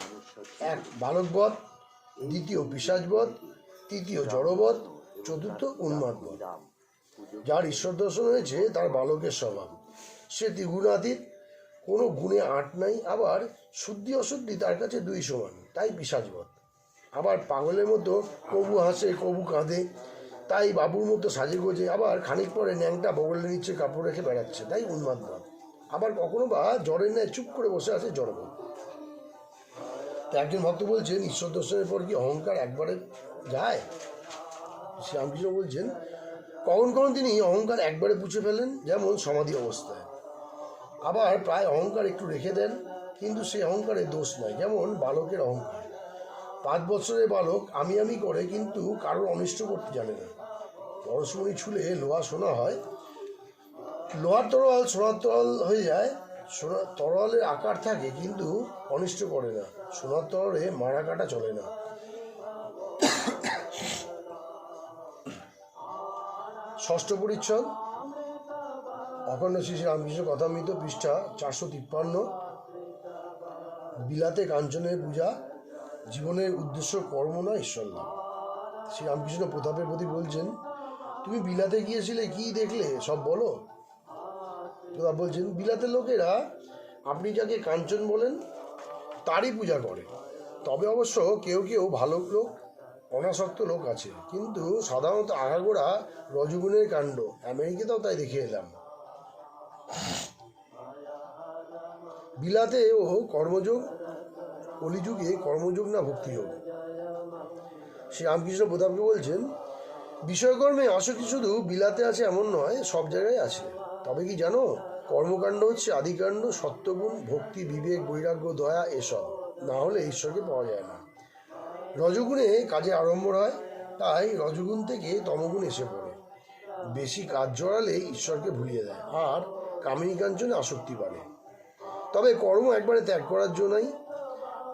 1 বালকবধ, 2 পিশাচবধ, 3 জড়বধ, 4 উন্মাদবধ। যার ঈশ্বর দর্শন হয়েছে তার বালকের স্বভাব, সে দ্বিগুণাতীত, কোনো গুণে আট নাই, আবার শুদ্ধি অশুদ্ধি তার কাছে 2 সমান, তাই পিশাচবধ। আবার পাগলের মতো কবু হাসে কবু কাঁদে, তাই বাবুর মতো সাজে গোজে, আবার খানিক পরে ন্যাংটা বগলের নিচে কাপড় রেখে বেড়াচ্ছে, তাই উন্মাদবধ। আবার কখনো বা জ্বরের ন্যায় চুপ করে বসে আছে, জড়বধ। তো একজন ভক্ত বলছেন, ঈশ্বর দর্শনের পর কি অহংকার একবারে যায়? শ্রীরামকৃষ্ণ বলছেন, কখন কখন তিনি অহংকার একবারে পুছে ফেলেন, যেমন সমাধি অবস্থায়। আবার প্রায় অহংকার একটু রেখে দেন, কিন্তু সেই অহংকারে দোষ নাই, যেমন বালকের অহংকার। 5 বছরের বালক আমি করে, কিন্তু কারোর অনিষ্ট করতে জানে না। পরশমণি ছুলে লোহা সোনা হয়, লোহার তরোয়াল সোনার তরোয়াল হয়ে যায়। সোনার তরোয়ালের আকার থাকে, কিন্তু অনিষ্ট করে না। সোনার তরলে মারা কাটা চলে না। ষষ্ঠ পরিচ্ছদ, অখণ্ড শ্রী রামকৃষ্ণ কথামৃত, পৃষ্ঠা 453। বিলাতে কাঞ্চনের পূজা, জীবনের উদ্দেশ্য কর্ম না, ঈশ্বর লাভ। শ্রীরামকৃষ্ণ প্রতাপের প্রতি বলছেন, তুমি বিলাতে গিয়েছিলে, কি দেখলে সব বলো। প্রতাপ বলছেন, বিলাতের লোকেরা আপনি যাকে কাঞ্চন বলেন তারই পূজা করে। তবে অবশ্য কেউ কেউ ভালো লোক, অনাসক্ত লোক আছে, কিন্তু সাধারণত আগাগোড়া রজগুণের কাণ্ড। আমেরিকাতেও তাই দেখে এলাম। বিলাতেও কর্মযোগ, কলিযুগে কর্মযোগ না ভক্তিযোগ। শ্রী রামকৃষ্ণ প্রতাপকে বলছেন, বিষয়কর্মে আসক্তি শুধু বিলাতে আছে এমন নয়, সব জায়গায় আছে। তবে কি জানো, কর্মকাণ্ড হচ্ছে আদিকাণ্ড, সত্যগুণ, ভক্তি, বিবেক, বৈরাগ্য, দয়া, এসব না হলে ঈশ্বরকে পাওয়া যায় না। রজগুণে কাজে আরম্ভ হয়, তাই রজগুণ থেকে তমগুণ এসে পড়ে। বেশি কাজ জড়ালে ঈশ্বরকে ভুলিয়ে দেয়, আর কামিনী কাঞ্চনে আসক্তি বাড়ে। তবে কর্ম একবারে ত্যাগ করার জন্য নাই।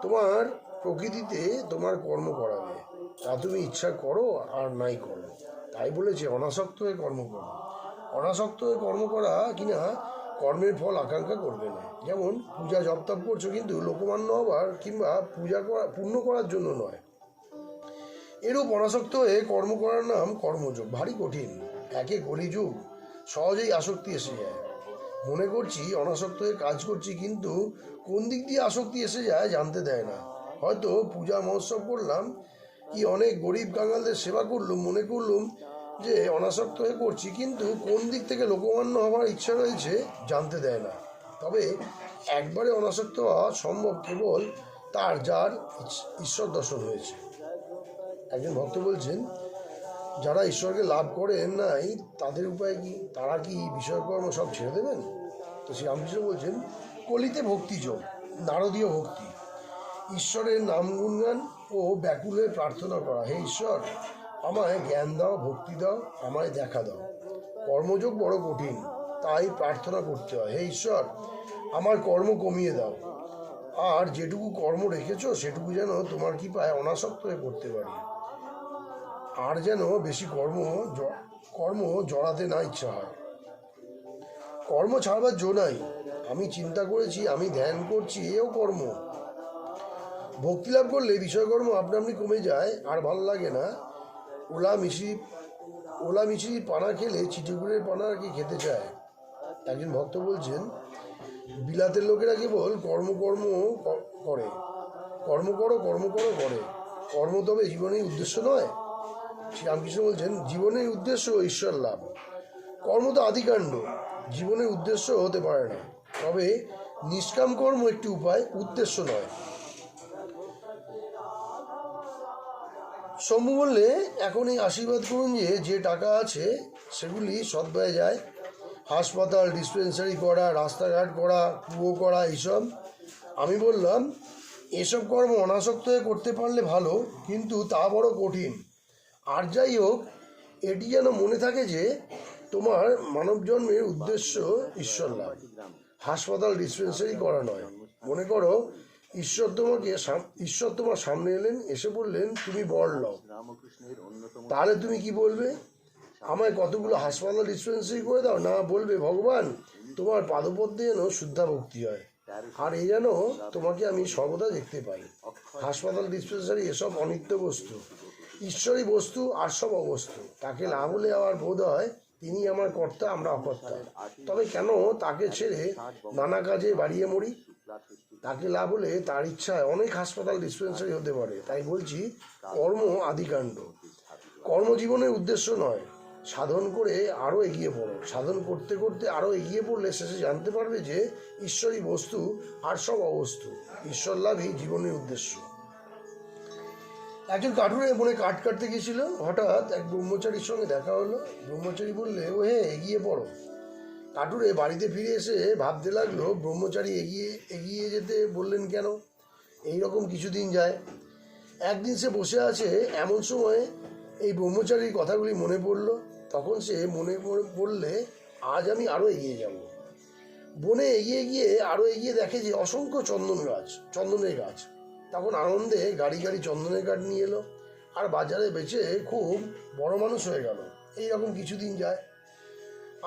তোমার প্রকৃতিতে তোমার কর্ম করাবে, তা তুমি ইচ্ছা করো আর নাই করো। তাই বলেছে অনাসক্ত হয়ে কর্ম করো। অনাসক্ত হয়ে কর্ম করা কিনা কর্মের ফল আকাঙ্ক্ষা করবে না। যেমন পূজা জপ তপ করছো, কিন্তু লোকমান্য হবার কিংবা পূজা করা পূর্ণ করার জন্য নয়। এরূপ অনাসক্ত হয়ে কর্ম করার নাম কর্মযোগ। ভারী কঠিন। একে কলিযুগ, সহজেই আসক্তি এসে যায়। মনে করছি অনাসক্ত হয়ে কাজ করছি, কিন্তু কোন দিক দিয়ে আসক্তি এসে যায় জানতে দেয় না। হয়তো পূজা মহোৎসব করলাম, কি অনেক গরিব কাঙালদের সেবা করলুম, মনে করলুম যে অনাসক্ত হয়ে করছি, কিন্তু কোন দিক থেকে লোকমান্য হওয়ার ইচ্ছা রয়েছে জানতে দেয় না। তবে একবারে অনাসক্ত হওয়া সম্ভব কেবল যার ঈশ্বর দর্শন হয়েছে। একজন ভক্ত বলছেন, যারা ঈশ্বরকে লাভ করেন নাই তাদের উপায় কি? তারা কি বিষয়কর্ম সব ছেড়ে দেবেন? তো শ্রী রামকৃষ্ণ বলছেন, কলিতে ভক্তিযোগ, নারদীয় ভক্তি, ঈশ্বরের নাম গুণগান ও ব্যাকুলে প্রার্থনা করা, হে ঈশ্বর আমায় জ্ঞান দাও, ভক্তি দাও, আমায় দেখা দাও। কর্মযোগ বড় কঠিন, তাই প্রার্থনা করতে হয়, হে ঈশ্বর আমার কর্ম কমিয়ে দাও, আর যেটুকু কর্ম রেখেছো সেটুকু যেন তোমার কৃপায় অনাসক্ত হয়ে করতে পারি, আর যেন বেশি কর্ম জড়াতে না ইচ্ছা হয়। কর্ম ছাড়বার জো নাই, আমি চিন্তা করেছি, আমি ধ্যান করছি, এও কর্ম। ভক্তি লাভ করলে বিষয়কর্ম আপনা আপনি কমে যায়, আর ভালো লাগে না। ওলা মিছরি পানা খেলে চিটিগুড়ের পানা আর কি খেতে চায়। একজন ভক্ত বলছেন, বিলাতের লোকেরা কেবল কর্ম কর্ম করে, কর্ম করো কর্ম করো করে, কর্ম তবে জীবনের উদ্দেশ্য নয়। শ্রীরামকৃষ্ণ বলছেন, জীবনের উদ্দেশ্য ঈশ্বর লাভ। কর্ম তো আদিকাণ্ড, জীবনের উদ্দেশ্য হতে পারে না। তবে নিষ্কাম কর্ম একটি উপায়, উদ্দেশ্য নয়। শম্ভু বললে, এখন এই আশীর্বাদ করুন যে টাকা আছে সেগুলি সদ্ব্যয় যায়। হাসপাতাল, ডিসপেন্সারি করা, রাস্তাঘাট করা, কুয়ো করা, এইসব। আমি বললাম, এসব কর্ম অনাসক্ত হয়ে করতে পারলে ভালো, কিন্তু তা বড় কঠিন। আর যাই হোক, এটি যেন মনে থাকে যে তোমার মানব জন্মের উদ্দেশ্য ঈশ্বর লাভ, হাসপাতাল ডিসপেন্সারি করা নয়। মনে করো ঈশ্বর তোমার সামনে এলেন, এসে বললেন তুমি বর লও, তাহলে তুমি কি বলবে? আমায় কতগুলো হাসপাতাল ডিসপেন্সারি করে দাও? না, বলবে ভগবান তোমার পাদপদ্মে যেন শুদ্ধা ভক্তি হয়, আর এই যেন তোমাকে আমি সর্বদা দেখতে পাই। হাসপাতাল ডিসপেন্সারি এসব অনিত্য বস্তু, ঈশ্বরই বস্তু, আর সব অবস্তু। তাকে না বলে আমার বোধ হয় তিনি আমার কর্তা, আমরা অকর্তা। তবে কেন তাকে ছেড়ে নানা কাজে বাড়িয়ে মরি? তাকে লাভ হলে তার ইচ্ছায় অনেক হাসপাতাল ডিসপেন্সারি হতে পারে। তাই বলছি, কর্ম আদিকাণ্ড, কর্মজীবনের উদ্দেশ্য নয়। সাধন করে আরও এগিয়ে পড়ো, সাধন করতে করতে আরও এগিয়ে পড়লে শেষে জানতে পারবে যে ঈশ্বরই বস্তু, আর সব অবস্তু। ঈশ্বর লাভই জীবনের উদ্দেশ্য। একজন কাঠুরে বনে কাঠ কাটতে গেছিল, হঠাৎ এক ব্রহ্মচারীর সঙ্গে দেখা হলো। ব্রহ্মচারী বললে, ও হে, এগিয়ে পড়ো। কাঠুরে বাড়িতে ফিরে এসে ভাবতে লাগলো, ব্রহ্মচারী এগিয়ে যেতে বললেন কেন? এইরকম কিছুদিন যায়। একদিন সে বসে আছে, এমন সময় এই ব্রহ্মচারীর কথাগুলি মনে পড়ল। তখন সে মনে পড়লে, আজ আমি আরও এগিয়ে যাব। বনে এগিয়ে গিয়ে আরও এগিয়ে দেখে যে অসংখ্য চন্দনের গাছ। তখন আনন্দে গাড়ি গাড়ি চন্দনের কাঠ নিয়ে এলো, আর বাজারে বেচে খুব বড় মানুষ হয়ে গেল। এইরকম কিছুদিন যায়।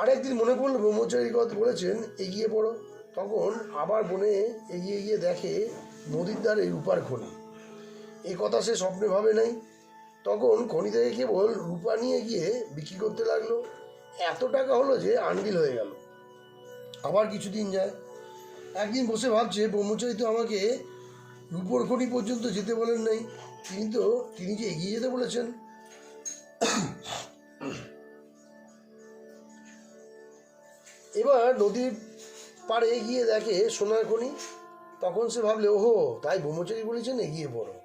আরেকদিন মনে পড়লো ব্রহ্মচারীর কথা বলেছেন এগিয়ে পড়ো। তখন আবার বনে এগিয়ে গিয়ে দেখে নদীর ধারে রূপার খনি। এ কথা সে স্বপ্নে ভাবে নাই। তখন খনি থেকে কেবল রূপা নিয়ে গিয়ে বিক্রি করতে লাগলো। এত টাকা হলো যে আন্ডিল হয়ে গেল। আবার কিছুদিন যায়। একদিন বসে ভাবছে, ব্রহ্মচারী তো আমাকে রূপর খনি পর্যন্ত যেতে বলেন নাই, তিনি যে এগিয়ে যেতে বলেছেন। এবার নদীর পাড়ে গিয়ে দেখে সোনার খনি। তখন সে ভাবলে, ওহো, তাই ব্রহ্মচারী বলেছেন এগিয়ে পড়ো।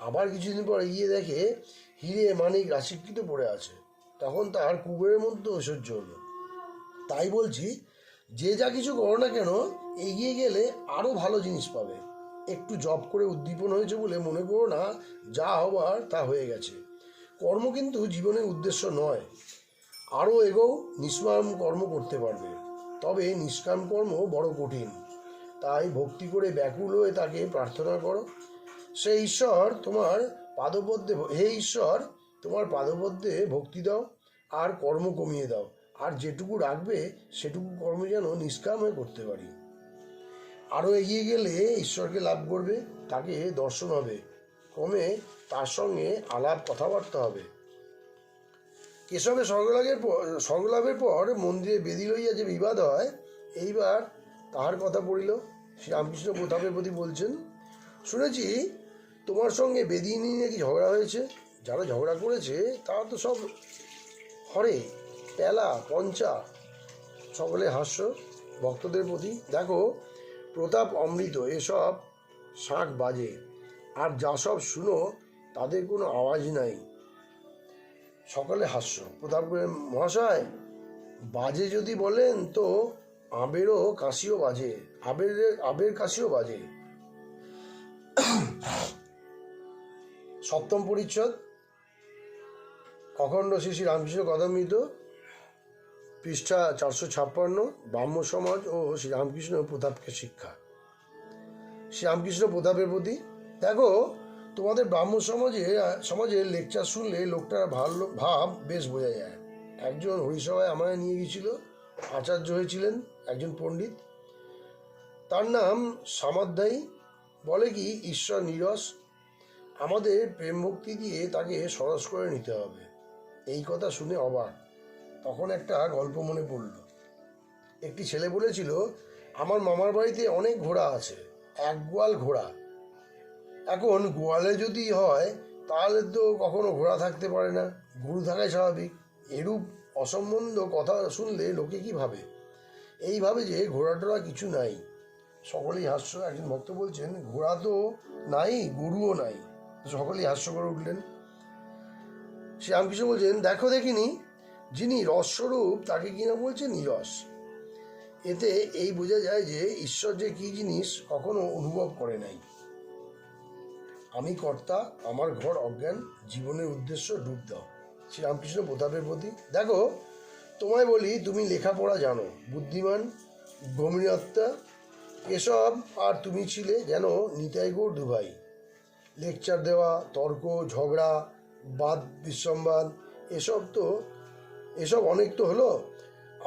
আবার কিছুদিন পর এগিয়ে দেখে হিরে মানিক রাশিকৃত পড়ে আছে। তখন তার কুবেরের মধ্যে ঐশ্বর্য হলো। তাই বলছি, যে যা কিছু করো না কেন, এগিয়ে গেলে আরও ভালো জিনিস পাবে। একটু জব করে উদ্দীপন হয়েছে বলে মনে করো না যা হবার তা হয়ে গেছে। কর্ম কিন্তু জীবনের উদ্দেশ্য নয়। আরও এগোও, নিষ্কাম কর্ম করতে পারবে। তবে নিষ্কাম কর্ম বড় কঠিন। তাই ভক্তি করে ব্যাকুল হয়ে তাকে প্রার্থনা করো। হে ঈশ্বর তোমার পাদপদ্মে ভক্তি দাও, আর কর্ম কমিয়ে দাও, আর যেটুকু রাখবে সেটুকু কর্ম যেন নিষ্কাম হয়ে করতে পারি। আরও এগিয়ে গেলে ঈশ্বরকে লাভ করবে, তাকে দর্শন হবে, ক্রমে তার সঙ্গে আলাপ কথাবার্তা হবে। কেশবের সংলাপের পর মন্দিরে বেদি লইয়া যে বিবাদ হয়, এইবার তাহার কথা পড়িল। শ্রীরামকৃষ্ণ প্রতাপের প্রতি বলছেন, শুনেছি তোমার সঙ্গে বেদি নিয়ে নাকি ঝগড়া হয়েছে। যারা ঝগড়া করেছে তারা তো সব হরে, পেলা, পঞ্চা। সকলে হাস্য ভক্তদের প্রতি। দেখো প্রতাপ অমৃত, এসব শাঁখ বাজে, আর যা সব শুনো তাদের কোনো আওয়াজ নাই। সকলে হাস্য। প্রতাপ মহাশয়, বাজে যদি বলেন তো আবেরও কাশিও বাজে, আবের কাশিও বাজে। সপ্তম পরিচ্ছদ, অখণ্ড শ্রী শ্রী রামকৃষ্ণ কথামৃত, পৃষ্ঠা 456, ব্রাহ্ম সমাজ ও শ্রীরামকৃষ্ণ প্রতাপকে শিক্ষা। শ্রীরামকৃষ্ণ প্রতাপের প্রতি, দেখো তোমাদের ব্রাহ্ম সমাজের লেকচার শুনলে লোকটার ভাব বেশ বোঝা যায়। একজন হরিসভায় আমায় নিয়ে গিয়েছিল, আচার্য হয়েছিলেন একজন পণ্ডিত, তার নাম সামাধ্যায়ী। বলে কি ঈশ্বর নিরস, আমাদের প্রেম ভক্তি দিয়ে তাকে সরস করে নিতে হবে। এই কথা শুনে অবাক। তখন একটা গল্প মনে পড়ল। একটি ছেলে বলেছিল, আমার মামার বাড়িতে অনেক ঘোড়া আছে, এক গোয়াল ঘোড়া। এখন গোয়ালে যদি হয় তাহলে তো কখনো ঘোড়া থাকতে পারে না, গরু থাকাই স্বাভাবিক। এরূপ অসম্বন্ধ কথা শুনলে লোকে কি ভাবে? এইভাবে যে ঘোড়া টোড়া কিছু নাই। সকলেই হাস্য। একজন ভক্ত বলছেন, ঘোড়া তো নাই, গরুও নাই। সকলেই হাস্য করে উঠলেন। শ্রীরামকৃষ্ণ বলছেন, দেখো দেখিনি, যিনি রসস্বরূপ তাকে কিনা বলছে নিরস। এতে এই বোঝা যায় যে ঈশ্বর যে কি জিনিস কখনো অনুভব করে নাই। আমি কর্তা, আমার ঘর অজ্ঞান, জীবনের উদ্দেশ্য ডুব দাও। শ্রীরামকৃষ্ণ প্রতাপের প্রতি, দেখো তোমায় বলি, তুমি লেখাপড়া জানো, বুদ্ধিমান, গম্ভীরতা, এসব আর তুমি ছিলে যেন নিতাই গৌর দুভাই। লেকচার দেওয়া, তর্ক, ঝগড়া, বাদ বিসম্বাদ, এসব অনেক তো হলো।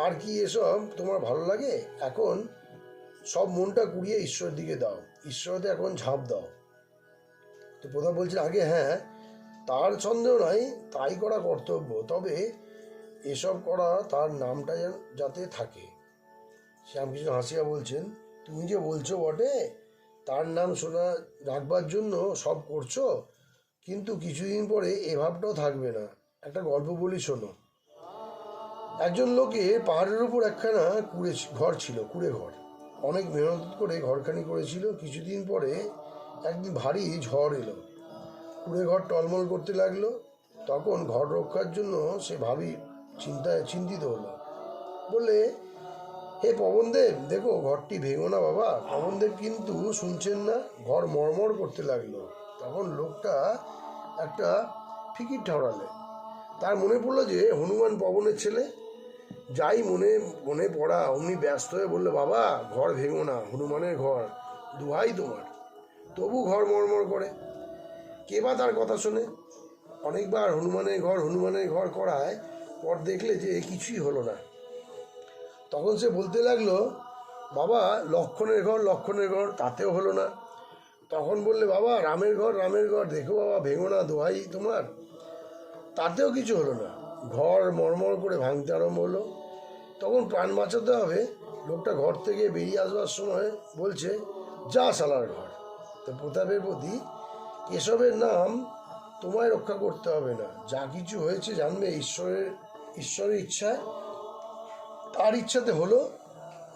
আর কি এসব তোমার ভালো লাগে? এখন সব মনটা কুড়িয়ে ঈশ্বর দিকে দাও, ঈশ্বরতে এখন ঝাঁপ দাও। তো প্রধান বলছেন, আগে হ্যাঁ, তার সন্দেহ নাই, তাই করা কর্তব্য, তবে এসব করা তার নামটা যাতে থাকে। শ্যামকৃষ্ণ হাসিয়া বলছেন, তুমি যে বলছো বটে, তার নাম শোনা রাখবার জন্য সব করছো, কিন্তু কিছুদিন পরে এ ভাবটাও থাকবে না। একটা গল্প বলি, শোনো। একজন লোকে পাহাড়ের উপর একখানা ঘর ছিল, কুড়ে ঘর। অনেক মেহনত করে ঘরখানি করেছিল। কিছুদিন পরে একদিন ভারী ঝড় এলো, কুড়ে ঘর টলমল করতে লাগলো। তখন ঘর রক্ষার জন্য সে চিন্তিত হলো। বললে, হে পবনদেব, দেখো ঘরটি ভেঙো না বাবা। পবনদেব কিন্তু শুনছেন না, ঘর মরমর করতে লাগলো। তখন লোকটা একটা ফিকির ঠাউরালে। তার মনে পড়লো যে হনুমান পবনের ছেলে। যাই মনে পড়া অমনি ব্যস্ত হয়ে বললো, বাবা ঘর ভেঙো না, হনুমানের ঘর, দোহাই তোমার। তবু ঘর মরমর করে। কে বা তার কথা শোনে? অনেকবার হনুমানের ঘর করায় পর দেখলে যে কিছুই হলো না। তখন সে বলতে লাগলো, বাবা লক্ষণের ঘর, তাতেও হলো না। তখন বললে, বাবা রামের ঘর, দেখো বাবা ভেঙো না, দোহাই তোমার, তাতেও কিছু হলো না। ঘর মরমর করে ভাঙতে আরম্ভ হলো। তখন প্রাণ বাঁচাতে হবে। লোকটা ঘর থেকে বেরিয়ে আসবার সময় বলছে, যা শালার ঘর। তো প্রতাপের প্রতি, কেশবের নাম তোমায় রক্ষা করতে হবে না। যা কিছু হয়েছে জানবে ঈশ্বরের ইচ্ছায়, তার ইচ্ছাতে হলো,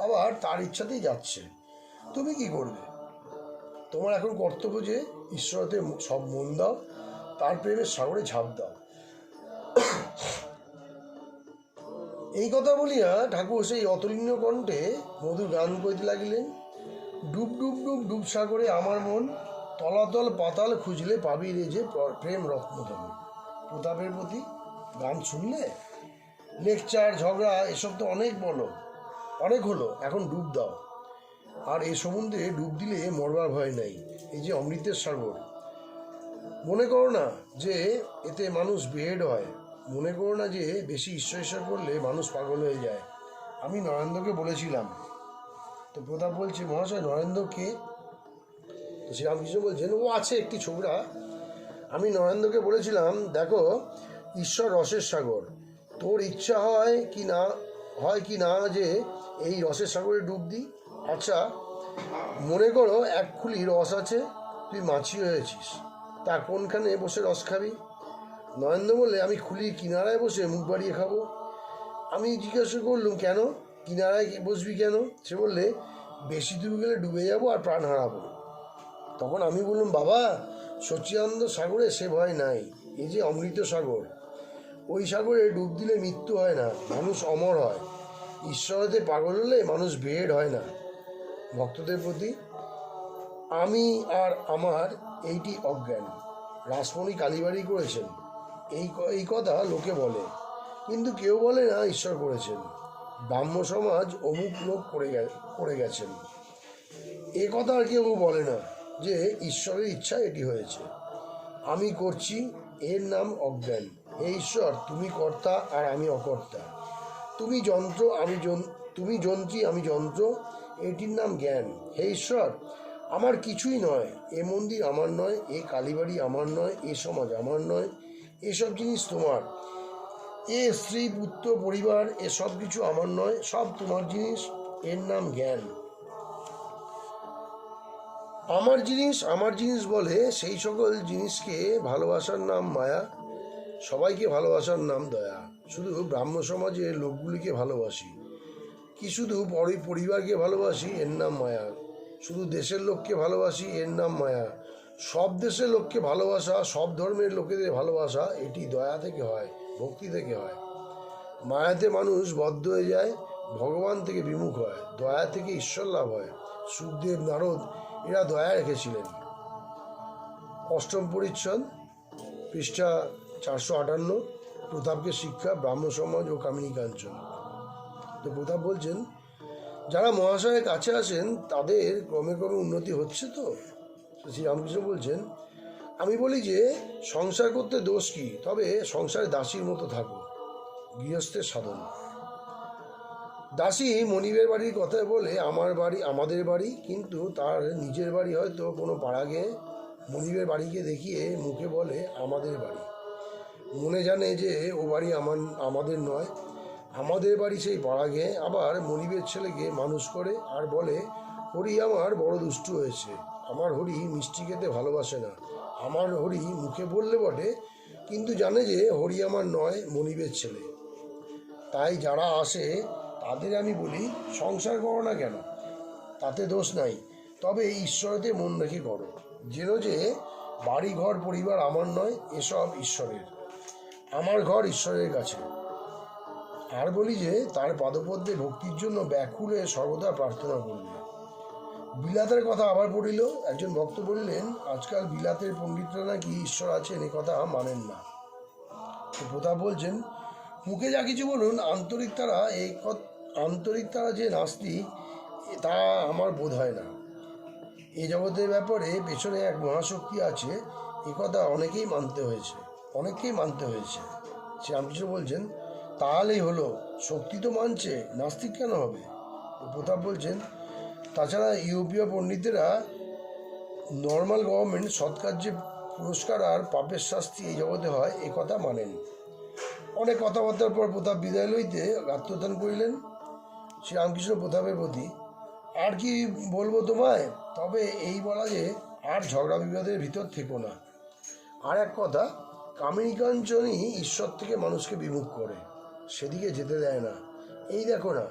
আবার তার ইচ্ছাতেই যাচ্ছে। তুমি কি করবে? তোমার এখন কর্তব্য যে ঈশ্বরতে সব মন দাও, তার প্রেমের সাগরে ঝাঁপ দাও। এই কথা বলিয়া ঠাকুর সেই অতুলনীয় কণ্ঠে মধুর গান করিতে লাগিলেন। ডুব ডুব ডুব ডুব সাগরে আমার মন, তলাতল পাতাল খুঁজলে পাবি রে যে প্রেম রত্নধন। প্রতাপের প্রতি, গান শুনলে? লেকচার, ঝগড়া এসব তো অনেক হলো, এখন ডুব দাও। আর এই সমুদ্রে ডুব দিলে মরবার ভয় নাই। এই যে অমৃতের সাগর, মনে করো না যে এতে মানুষ বেহেড হয়, মনে করো না যে বেশি ঈশ্বর করলে মানুষ পাগল হয়ে যায়। আমি নরেন্দ্রকে বলেছিলাম। তো প্রতাপ বলছে, মহাশয় নরেন্দ্র কে? তো শ্রীরামকৃষ্ণ বলছেন, ও আছে একটি ছোকরা। আমি নরেন্দ্রকে বলেছিলাম, দেখো ঈশ্বর রসের সাগর, তোর ইচ্ছা হয় কি না যে এই রসের সাগরে ডুব দিই? আচ্ছা, মনে করো এক খুলি রস আছে, তুই মাছি হয়েছিস, তা কোনখানে বসে রস খাবি? নরেন্দ্র বললে, আমি খুলির কিনারায় বসে মুখ বাড়িয়ে খাবো। আমি জিজ্ঞাসা করলুম, কেন কিনারায় বসবি কেন? সে বললে, বেশি দূর গেলে ডুবে যাবো আর প্রাণ হারাবো। তখন আমি বললাম, বাবা, সচ্চিদানন্দ সাগরে সে ভয় নাই, এই যে অমৃত সাগর, ওই সাগরে ডুব দিলে মৃত্যু হয় না, মানুষ অমর হয়। ঈশ্বরেতে পাগল হলে মানুষ বেড হয় না। ভক্তদের প্রতি আমি আর আমার এইটি অজ্ঞান। রাসমণি কালীবাড়ি করেছেন, এই কথা লোকে বলে, কিন্তু কেউ বলে না ঈশ্বর করেছেন। ব্রাহ্ম সমাজ অমুক লোক করে গেছেন, এ কথা আর কেউ বলে না যে ঈশ্বরের ইচ্ছা এটি হয়েছে। আমি করছি, এর নাম অজ্ঞান। হে ঈশ্বর, তুমি কর্তা আর আমি অকর্তা। তুমি যন্ত্র, তুমি যন্ত্রী, আমি যন্ত্র, এটির নাম জ্ঞান। হে ঈশ্বর, আমার কিছুই নয়, এ মন্দির আমার নয়, এ কালীবাড়ি আমার নয়, এ সমাজ আমার নয়, এসব জিনিস তোমার। এ স্ত্রী, পুত্র, পরিবার, এসব কিছু আমার নয়, সব তোমার জিনিস, এর নাম জ্ঞান। আমার জিনিস বলে সেই সকল জিনিসকে ভালোবাসার নাম মায়া, সবাইকে ভালোবাসার নাম দয়া। শুধু ব্রাহ্ম সমাজের লোকগুলিকে ভালোবাসি কি শুধু পরিবারকে ভালোবাসি, এর নাম মায়া। শুধু দেশের লোককে ভালোবাসি, এর নাম মায়া। সব দেশের লোককে ভালোবাসা, সব ধর্মের লোকেদের ভালোবাসা, এটি দয়া থেকে হয়, ভক্তি থেকে হয়। মায়াতে মানুষ বদ্ধ হয়ে যায়, ভগবান থেকে বিমুখ হয়, দয়া থেকে ঈশ্বর লাভ হয়। সুখদেব, নারদ, এরা দয়া রেখেছিলেন। অষ্টম পরিচ্ছদ, পৃষ্ঠা 458। প্রতাপকে শিক্ষা, ব্রাহ্ম সমাজ ও কামিনী কাঞ্চন। তো প্রতাপ বলছেন, যারা মহাশয়ের কাছে আসেন তাদের ক্রমে ক্রমে উন্নতি হচ্ছে তো? শ্রীরামকৃষ্ণ বলছেন, আমি বলি যে সংসার করতে দোষ কি, তবে সংসারে দাসীর মতো থাকো, গৃহস্থের সাধন। দাসী মনিবের বাড়ির কথা বলে আমাদের বাড়ি, কিন্তু তার নিজের বাড়ি হয়তো কোনো পাড়াগে মনিবের বাড়িকে দেখিয়ে মুখে বলে আমাদের বাড়ি, মনে জানে যে ও বাড়ি আমাদের নয়। আমাদের বাড়ি সেই পাড়াগে। আবার মনিবের ছেলেকে মানুষ করে আর বলে, হরি আমার বড় দুষ্টু হয়েছে, আমার হরি মিষ্টি খেতে ভালোবাসে না। আমার হরি মুখে বললে বটে, কিন্তু জানে যে হরি আমার নয়, মনিবের ছেলে। তাই যারা আসে তাদের আমি বলি, সংসার করো না কেন, তাতে দোষ নাই, তবে ঈশ্বরেতে মন রেখে করো, যেন যে বাড়ি ঘর পরিবার আমার নয়, এসব ঈশ্বরের। আমার ঘর ঈশ্বরের কাছে। আর বলি যে তার পাদপদ্মে ভক্তির জন্য ব্যাকুলে সর্বদা প্রার্থনা করবে। বিলাতের কথা আবার পড়িল। একজন ভক্ত বললেন, আজকাল বিলাতের পণ্ডিতরা নাকি ঈশ্বর আছেন এ কথা মানেন না। প্রতাপ বলছেন, মুখে যা কিছু বলুন, আন্তরিক তারা যে নাস্তিক, তা আমার বোধ হয় না। এই জগতের ব্যাপারে পেছনে এক মহাশক্তি আছে, এ কথা অনেকেই মানতে হয়েছে। শ্রীরামকৃষ্ণ বলছেন, তাহলেই হলো, শক্তি তো মানছে, নাস্তিক কেন হবে? প্রতাপ বলছেন, তাছাড়া ইউরোপীয় পণ্ডিতেরা নর্মাল গভর্নমেন্ট, সৎকার্যে পুরস্কার আর পাপের শাস্তি এই জগতে হয়, এ কথা মানেন। অনেক কথাবার্তার পর প্রতাপ বিদায় লইতে আত্মদান করিলেন। শ্রীরামকৃষ্ণ প্রতাপের প্রতি, আর কি বলবো তোমায়, তবে এই বলা যে আর ঝগড়া বিবাদের ভিতর থেকো না। আর এক কথা, কামিনী কাঞ্চনই ঈশ্বর থেকে মানুষকে বিমুখ করে, সেদিকে যেতে দেয় না। এই দেখো না,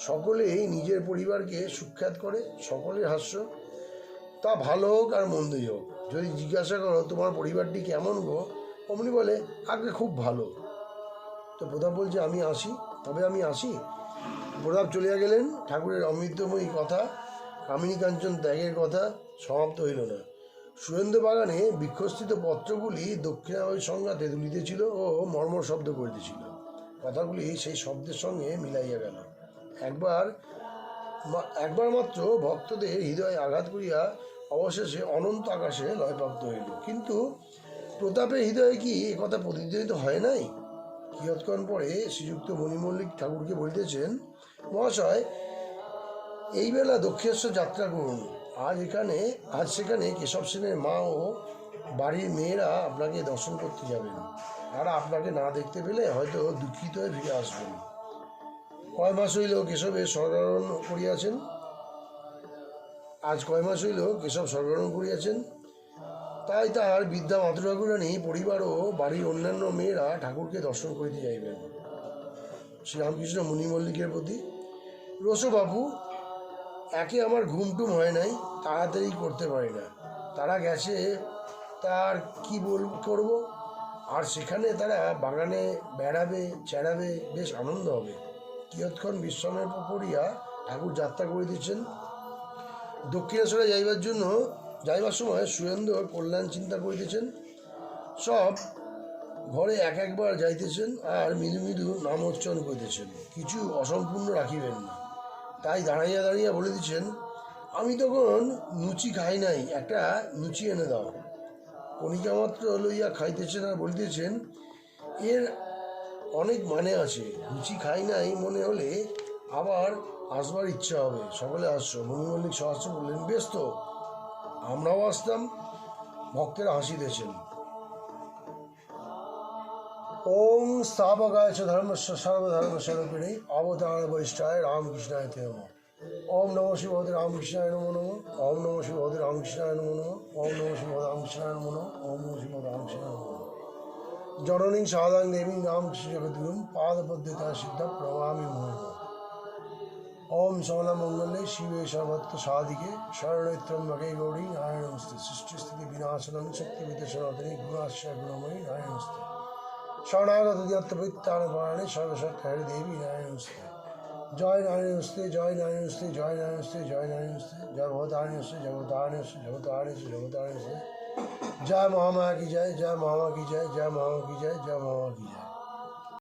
সকলেই নিজের পরিবারকে সুখ্যাত করে, সকলের হাস্য, তা ভালো হোক আর মন্দই হোক। যদি জিজ্ঞাসা করো তোমার পরিবারটি কেমন গো, অমনি বলে, আগে খুব ভালো। তো প্রতাপ বলছে, তবে আমি আসি। প্রতাপ চলিয়া গেলেন। ঠাকুরের অমৃতময়ী কথা, কামিনী কাঞ্চন ত্যাগের কথা সমাপ্ত হইল না। সুরেন্দ্র বাগানে বৃক্ষস্থিত পত্রগুলি দক্ষিণাভাবে সংঘাতে দুলিতেছিল ও মর্মর শব্দ করিতেছিল। কথাগুলি সেই শব্দের সঙ্গে মিলাইয়া গেল। একবার মাত্র ভক্তদের হৃদয়ে আঘাত করিয়া অবশেষে অনন্ত আকাশে লয়প্রাপ্ত হইল। কিন্তু প্রতাপের হৃদয়ে কি একথা প্রতিধ্বনিত হয় নাই? কিয়ৎক্ষণ পরে শ্রীযুক্ত মণিমল্লিক ঠাকুরকে বলিতেছেন, মহাশয়, এই বেলা দক্ষিণেশ্বর যাত্রা করুন। আজ সেখানে কেশব সেনের মা ও বাড়ির মেয়েরা আপনাকে দর্শন করতে যাবেন, তারা আপনাকে না দেখতে পেলে হয়তো দুঃখিত হয়ে ফিরে আসবেন। কয় মাস হইল কেশবের স্বর্গারোহণ করিয়াছেন? আজ কয় মাস হইল কেশব স্বর্গারোহণ করিয়াছেন। তাই তার বিদ্যা মাতুরাগুরানী পরিবার ও বাড়ির অন্যান্য মেয়েরা ঠাকুরকে দর্শন করিতে যাইবেন। শ্রীরামকৃষ্ণ মুনি মল্লিকের প্রতি: রসবাবু, একে আমার ঘুমটুম হয় নাই, তাড়াতাড়ি করতে পারি না, তারা গেছে তার কি করব, আর সেখানে তারা বাগানে বেড়াবে চেড়াবে, বেশ আনন্দ হবে। কিয়ৎক্ষণ বিশ্রামের পরিয়া ঠাকুর যাত্রা করিতেছেন। দক্ষিণেশ্বরে যাইবার সময় সুরেন্দ্র কল্যাণ চিন্তা করিতেছেন। সব ঘরে এক একবার যাইতেছেন আর মৃদু মৃদু নাম উচ্চারণ করিতেছেন, কিছু অসম্পূর্ণ রাখিবেন না। তাই দাঁড়াইয়া দাঁড়াইয়া বলিতেছেন, আমি তখন লুচি খাই নাই, একটা লুচি এনে দাও। কণিকা মাত্র লইয়া খাইতেছেন আর বলিতেছেন, এর অনেক মানে আছে, লুচি খাই নাই মনে হলে আবার আসবার ইচ্ছা হবে, সকলে আসছো। মুনি মল্লিক সহস্র বললেন, বেশ তো, আমরাও আসতাম। ভক্তেরা হাসিতেছেন। ওম স্থাপকায় চ ধর্মস্য সর্বধর্মস্বরূপিণে অবতার বৈষ্ণায় রামকৃষ্ণায় তে নমঃ। ওম নমঃ শিব ভগবতে রামকৃষ্ণায় নমো নমঃ। ওম নমঃ শিব ভগবতে রামকৃষ্ণায় নমো নমঃ। ওম নমঃ শিব ভগবতে রামকৃষ্ণায় নমো নমঃ। ওম নমঃ শিব ভগবতে রামকৃষ্ণায় নমো নমঃ। জননী সাদাং দেবী রামকৃষ্ণ জগদ্গুরুম পাদপদ্মতা সিদ্ধ প্রণামি মুহুর্মুহুঃ। ওম সর্বমঙ্গলে শিবে সর্বত্র সাধিকে শরণে ত্র্যম্বকে গৌরী নারায়ণমস্তে। সৃষ্টি স্থিতি বিনাশনং শক্তিবিদ্যা সনাতনী গুণাশ্রয় গুণময়ী নারায়ণমস্তে। শরণাগত দিয়াত্মপরিত্রাণ পরায়ণে সর্বশক্তি দেবী নারায়ণমস্তে। জয় নারায়ণমস্তে, জয় নারায়ণমস্তে, জয় নারায়ণমস্তে, জয় নারায়ণমস্তে, জয় ভবতারিণস্তে, জয় ভবতারিণস্তে, জগতারিণস্তে, জগতারিণস্তে। जय महामाया की जय, जय महामाया की जय, जय महामाया की जय, जय महामाया की जय।